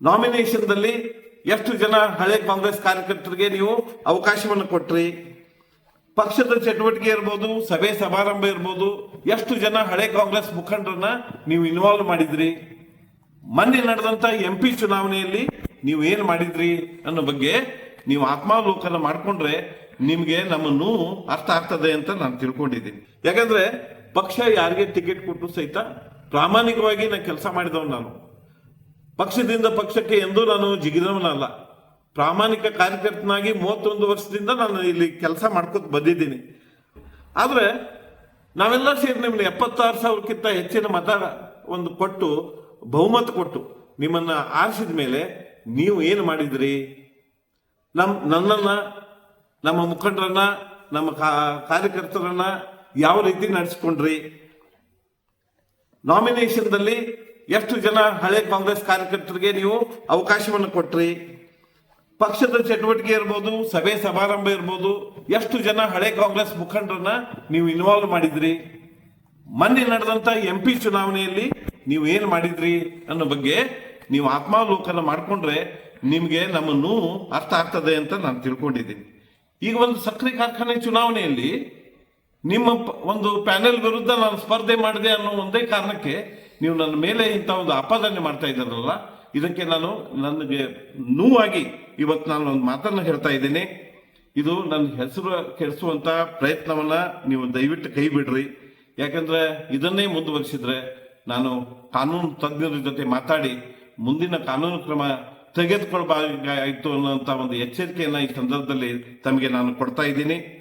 ನಾಮಿನೇಷನ್ದಲ್ಲಿ ಎಷ್ಟು ಜನ ಹಳೆ ಕಾಂಗ್ರೆಸ್ ಕಾರ್ಯಕರ್ತರಿಗೆ ನೀವು ಅವಕಾಶವನ್ನು ಕೊಟ್ರಿ? ಪಕ್ಷದ ಚಟುವಟಿಕೆ ಇರ್ಬೋದು, ಸಭೆ ಸಮಾರಂಭ ಇರ್ಬೋದು, ಎಷ್ಟು ಜನ ಹಳೆ ಕಾಂಗ್ರೆಸ್ ಮುಖಂಡರನ್ನ ನೀವು ಇನ್ವಾಲ್ವ್ ಮಾಡಿದ್ರಿ? ಮೊನ್ನೆ ನಡೆದಂತ MP ಚುನಾವಣೆಯಲ್ಲಿ ನೀವು ಏನ್ ಮಾಡಿದ್ರಿ ಅನ್ನೋ ಬಗ್ಗೆ ನೀವು ಆತ್ಮಾವಲೋಕನ ಮಾಡ್ಕೊಂಡ್ರೆ ನಿಮ್ಗೆ ನಮ್ಮ ನೋವು ಅರ್ಥ ಆಗ್ತದೆ ಅಂತ ನಾನು ತಿಳ್ಕೊಂಡಿದ್ದೀನಿ. ಯಾಕಂದ್ರೆ ಪಕ್ಷ ಯಾರಿಗೆ ಟಿಕೆಟ್ ಕೊಟ್ಟು ಸಹಿತ ಪ್ರಾಮಾಣಿಕವಾಗಿ ನಾನು ಕೆಲಸ ಮಾಡಿದವ್. ನಾನು ಪಕ್ಷದಿಂದ ಪಕ್ಷಕ್ಕೆ ಎಂದೂ ನಾನು ಜಿಗಿದವನಲ್ಲ. ಪ್ರಾಮಾಣಿಕ ಕಾರ್ಯಕರ್ತನಾಗಿ 31 ವರ್ಷದಿಂದ ನಾನು ಇಲ್ಲಿ ಕೆಲಸ ಮಾಡ್ಕೊತ ಬಂದಿದ್ದೀನಿ. ಆದ್ರೆ ನಾವೆಲ್ಲ ಸೇರಿ ನಿಮ್ಗೆ 76,000ಕ್ಕಿಂತ ಹೆಚ್ಚಿನ ಮತ ಕೊಟ್ಟು ಬಹುಮತ ಕೊಟ್ಟು ನಿಮ್ಮನ್ನ ಆರಿಸಿದ ಮೇಲೆ ನೀವು ಏನು ಮಾಡಿದ್ರಿ? ನನ್ನನ್ನ, ನಮ್ಮ ಮುಖಂಡರನ್ನ, ನಮ್ಮ ಕಾರ್ಯಕರ್ತರನ್ನ ಯಾವ ರೀತಿ ನಡೆಸ್ಕೊಂಡ್ರಿ? ನಾಮಿನೇಷನ್ದಲ್ಲಿ ಎಷ್ಟು ಜನ ಹಳೆ ಕಾಂಗ್ರೆಸ್ ಕಾರ್ಯಕರ್ತರಿಗೆ ನೀವು ಅವಕಾಶವನ್ನು ಕೊಟ್ರಿ? ಪಕ್ಷದ ಚಟುವಟಿಕೆ ಇರ್ಬೋದು, ಸಭೆ ಸಮಾರಂಭ ಇರ್ಬೋದು, ಎಷ್ಟು ಜನ ಹಳೆ ಕಾಂಗ್ರೆಸ್ ಮುಖಂಡರನ್ನ ನೀವು ಇನ್ವಾಲ್ವ್ ಮಾಡಿದ್ರಿ? ಮೊನ್ನೆ ನಡೆದಂತ MP ಚುನಾವಣೆಯಲ್ಲಿ ನೀವು ಏನ್ ಮಾಡಿದ್ರಿ ಅನ್ನೋ ಬಗ್ಗೆ ನೀವು ಆತ್ಮಾವಲೋಕನ ಮಾಡ್ಕೊಂಡ್ರೆ ನಿಮ್ಗೆ ನಮ್ಮ ನೋವು ಅರ್ಥ ಆಗ್ತದೆ ಅಂತ ನಾನು ತಿಳ್ಕೊಂಡಿದ್ದೀನಿ. ಈಗ ಒಂದು ಸಕ್ಕರೆ ಕಾರ್ಖಾನೆ ಚುನಾವಣೆಯಲ್ಲಿ ನಿಮ್ಮ ಒಂದು ಪ್ಯಾನೆಲ್ ವಿರುದ್ಧ ನಾನು ಸ್ಪರ್ಧೆ ಮಾಡಿದೆ ಅನ್ನೋ ಒಂದೇ ಕಾರಣಕ್ಕೆ ನೀವು ನನ್ನ ಮೇಲೆ ಇಂಥ ಒಂದು ಆಪಾದನೆ ಮಾಡ್ತಾ ಇದ್ದಾರಲ್ಲ, ಇದಕ್ಕೆ ನನಗೆ ನೋವಾಗಿ ಇವತ್ತು ನಾನು ಒಂದು ಮಾತನ್ನ ಹೇಳ್ತಾ ಇದ್ದೀನಿ. ಇದು ನನ್ನ ಹೆಸರು ಕೆಡಿಸುವಂತ ಪ್ರಯತ್ನವನ್ನ ನೀವು ದಯವಿಟ್ಟು ಕೈ ಬಿಡ್ರಿ. ಯಾಕಂದ್ರೆ ಇದನ್ನೇ ಮುಂದುವರಿಸಿದ್ರೆ ನಾನು ಕಾನೂನು ತಜ್ಞರ ಜೊತೆ ಮಾತಾಡಿ ಮುಂದಿನ ಕಾನೂನು ಕ್ರಮ ತೆಗೆದುಕೊಳ್ಬೇಕಾಯಿತು ಅನ್ನೋಂಥ ಒಂದು ಎಚ್ಚರಿಕೆಯನ್ನ ಈ ಸಂದರ್ಭದಲ್ಲಿ ತಮಗೆ ನಾನು ಕೊಡ್ತಾ ಇದ್ದೀನಿ.